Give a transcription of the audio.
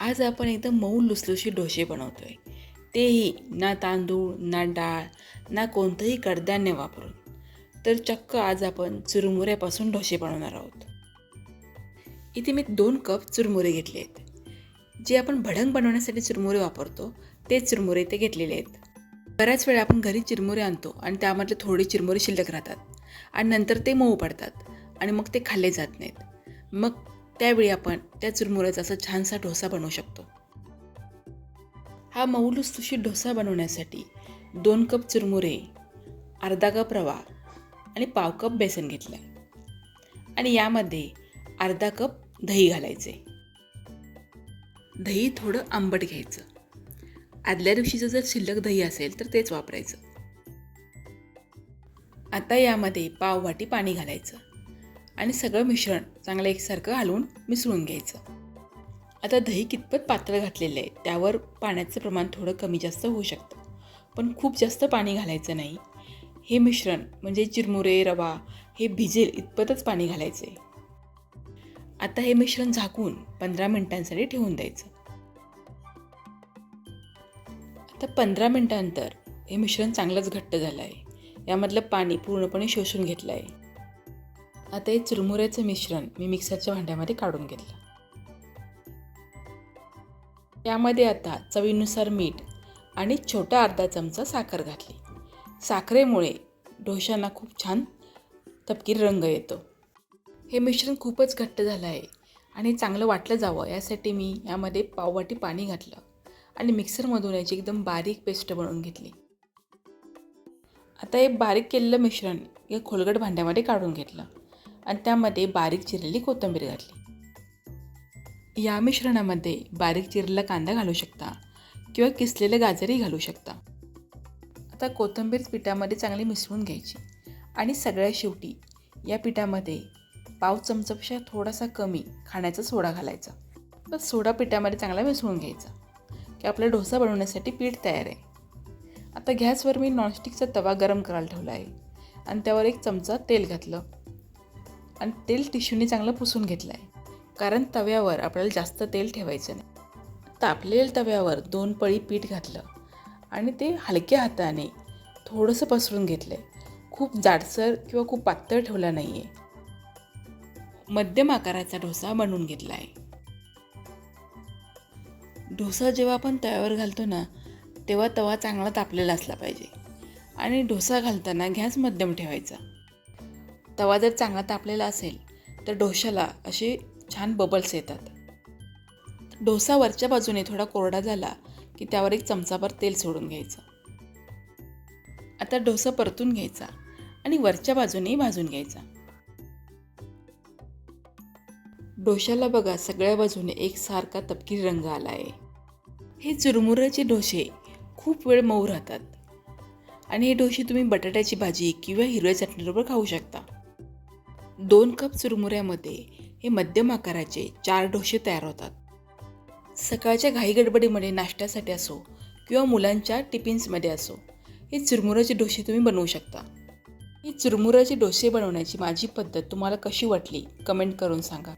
आज आपण एकदम मऊ लुसलुशीत डोसे बनवतोय, तेही ना तांदूळ ना डाळ ना कोणतंही कडधान्य वापरून. तर चक्क आज आपण चुरमुऱ्यापासून डोसे बनवणार आहोत. इथे मी 2 कप चुरमुरे घेतले आहेत. जे आपण भडंग बनवण्यासाठी चुरमुरे वापरतो ते चुरमुरे इथे घेतलेले आहेत. बऱ्याच वेळा आपण घरी चिरमुरे आणतो आणि त्यामधले थोडे चिरमुरे शिल्लक राहतात आणि नंतर ते मऊ पडतात आणि मग ते खाल्ले जात नाहीत. मग त्यावेळी आपण त्या चुरमुऱ्याचा असा छानसा डोसा बनवू शकतो. हा मऊ लुसलुशीत डोसा बनवण्यासाठी 2 कप चुरमुरे, अर्धा कप रवा आणि पाव कप बेसन घेतलं आहे आणि यामध्ये अर्धा कप दही घालायचे. दही थोडं आंबट घ्यायचं. आदल्या दिवशीचं जर शिल्लक दही असेल तर तेच वापरायचं. आता यामध्ये पाव वाटी पाणी घालायचं आणि सगळं मिश्रण चांगलं एकसारखं हलवून मिसळून घ्यायचं. आता दही कितपत पातळ घातलेलं आहे त्यावर पाण्याचं प्रमाण थोडं कमी जास्त होऊ शकतं, पण खूप जास्त पाणी घालायचं नाही. हे मिश्रण म्हणजे चिरमुरे रवा हे भिजेल इतपतच पाणी घालायचं आहे. आता हे मिश्रण झाकून 15 मिनिटांसाठी ठेवून द्यायचं. आता 15 मिनिटांनंतर हे मिश्रण चांगलंच घट्ट झालं आहे. यामधलं पाणी पूर्णपणे शोषून घेतलं आहे. आता हे चुरमुऱ्याचं मिश्रण मी मिक्सरच्या भांड्यामध्ये काढून घेतलं. यामध्ये आता चवीनुसार मीठ आणि छोटा अर्धा चमचा साखर घातली. साखरेमुळे डोशांना खूप छान तपकीर रंग येतो. हे मिश्रण खूपच घट्ट झालं आहे आणि चांगलं वाटलं जावं यासाठी मी यामध्ये पाववाटी पाणी घातलं आणि मिक्सरमधून याची एकदम बारीक पेस्ट बनवून घेतली. आता हे बारीक केलेलं मिश्रण या खोलगट भांड्यामध्ये काढून घेतलं आणि त्यामध्ये बारीक चिरलेली कोथिंबीर घातली. या मिश्रणामध्ये बारीक चिरलेला कांदा घालू शकता किंवा किसलेले गाजरही घालू शकता. आता कोथिंबीर पिठामध्ये चांगली मिसळून घ्यायची आणि सगळ्या शेवटी या पिठामध्ये पाव चमचापेक्षा थोडासा कमी खाण्याचा सोडा घालायचा. बस सोडा पिठामध्ये चांगला मिसळून घ्यायचा की आपला डोसा बनवण्यासाठी पीठ तयार आहे. आता गॅसवर मी नॉनस्टिकचा तवा गरम करायला ठेवला आहे आणि त्यावर 1 चमचा तेल घातलं आणि तेल टिश्यूने चांगलं पुसून घेतलं आहे, कारण तव्यावर आपल्याला जास्त तेल ठेवायचं नाही. तापलेल्या तव्यावर 2 पळी पीठ घातलं आणि ते हलक्या हाताने थोडंसं पसरून घेतलं आहे. खूप जाडसर किंवा खूप पातळ ठेवला नाही आहे. मध्यम आकाराचा डोसा बनवून घेतला आहे. डोसा जेव्हा आपण तव्यावर घालतो ना तेव्हा तवा चांगला तापलेला असला पाहिजे आणि डोसा घालताना गॅस मध्यम ठेवायचा. तवा जर चांगला तापलेला असेल तर डोशाला असे छान बबल्स येतात. डोसा वरच्या बाजूने थोडा कोरडा झाला की त्यावर 1 चमचाभर तेल सोडून घ्यायचं. आता डोसा परतून घ्यायचा आणि वरच्या बाजूने भाजून घ्यायचा. डोशाला बघा सगळ्या बाजूने एकसारखा तपकिरी रंग आला आहे. हे चुरमुऱ्याचे डोसे खूप वेळ मऊ राहतात आणि हे डोसे तुम्ही बटाट्याची भाजी किंवा हिरव्या चटणीबरोबर खाऊ शकता. 2 कप चुरमुऱ्यामध्ये हे मध्यम आकाराचे 4 डोसे तयार होतात. सकाळच्या घाईगडबडीमध्ये नाश्त्यासाठी असो किंवा मुलांच्या टिफिन्समध्ये असो हे चुरमुऱ्याचे डोसे तुम्ही बनवू शकता. ही चुरमुऱ्याचे डोसे बनवण्याची माझी पद्धत तुम्हाला कशी वाटली कमेंट करून सांगा.